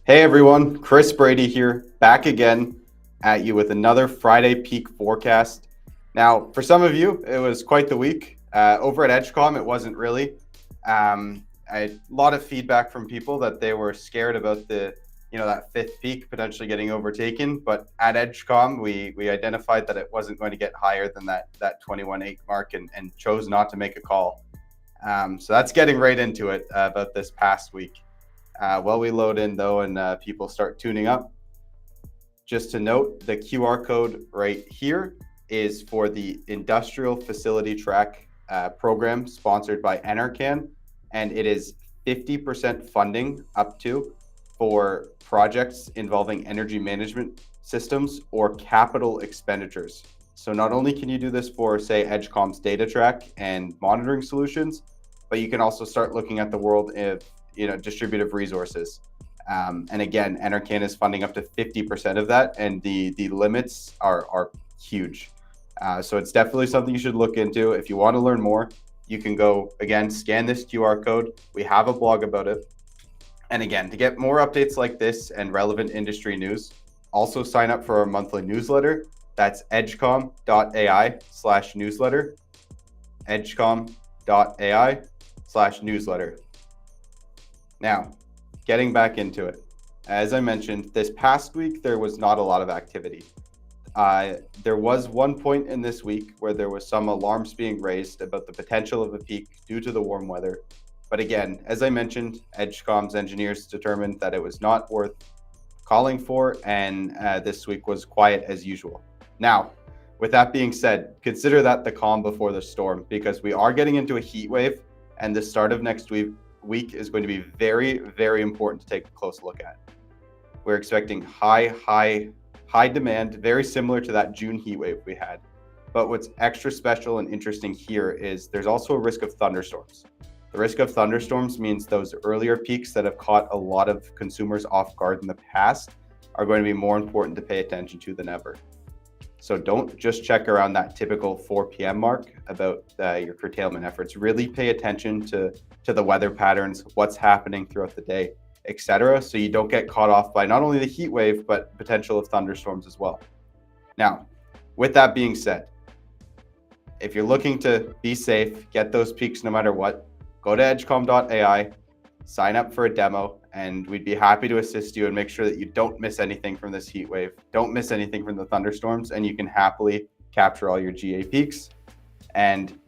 Hey everyone, Chris Brady here, back again at you with another Friday peak forecast. Now, for some of you, it was quite the week. Over at Edgecom, it wasn't really. I had a lot of feedback from people that they were scared about that fifth peak potentially getting overtaken. But at Edgecom, we identified that it wasn't going to get higher than that 21.8 mark and chose not to make a call. So that's getting right into it about this past week. While we load in though and people start tuning up, just to note, the QR code right here is for the Industrial Facility Track program sponsored by Enercan, and it is 50% funding up to for projects involving energy management systems or capital expenditures. So not only can you do this for, say, Edgecom's data track and monitoring solutions, but you can also start looking at the world of distributive resources. And again, Enercan is funding up to 50% of that, and the limits are huge. So it's definitely something you should look into. If you want to learn more, you can go, again, scan this QR code. We have a blog about it. And again, to get more updates like this and relevant industry news, also sign up for our monthly newsletter. That's edgecom.ai/newsletter, edgecom.ai/newsletter. Now, getting back into it. As I mentioned, this past week, there was not a lot of activity. There was one point in this week where there was some alarms being raised about the potential of a peak due to the warm weather. But again, as I mentioned, Edgecom's engineers determined that it was not worth calling for, and this week was quiet as usual. Now, with that being said, consider that the calm before the storm, because we are getting into a heat wave, and the start of next week is going to be very, very important to take a close look at. We're expecting high demand, very similar to that June heat wave we had. But what's extra special and interesting here is there's also a risk of thunderstorms. The risk of thunderstorms means those earlier peaks that have caught a lot of consumers off guard in the past are going to be more important to pay attention to than ever. So don't just check around that typical 4 p.m. mark about your curtailment efforts. Really pay attention to the weather patterns, what's happening throughout the day, etc., so you don't get caught off by not only the heat wave, but potential of thunderstorms as well. Now, with that being said, if you're looking to be safe, get those peaks no matter what, go to edgecom.ai, sign up for a demo, and we'd be happy to assist you and make sure that you don't miss anything from this heat wave, don't miss anything from the thunderstorms, and you can happily capture all your GA peaks. And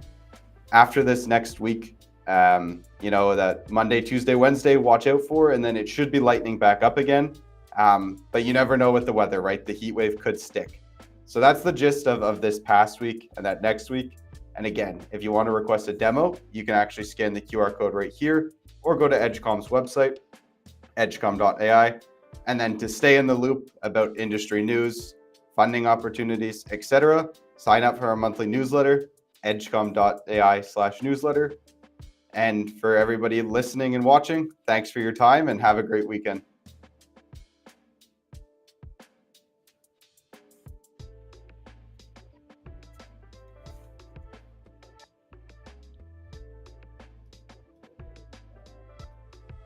after this next week, that Monday, Tuesday, Wednesday, watch out for, and then it should be lightening back up again. But you never know with the weather, right? The heat wave could stick. So that's the gist of this past week and that next week. And again, if you want to request a demo, you can actually scan the QR code right here or go to Edgecom's website, edgecom.ai. And then to stay in the loop about industry news, funding opportunities, etc., sign up for our monthly newsletter, edgecom.ai/newsletter. And for everybody listening and watching, thanks for your time and have a great weekend.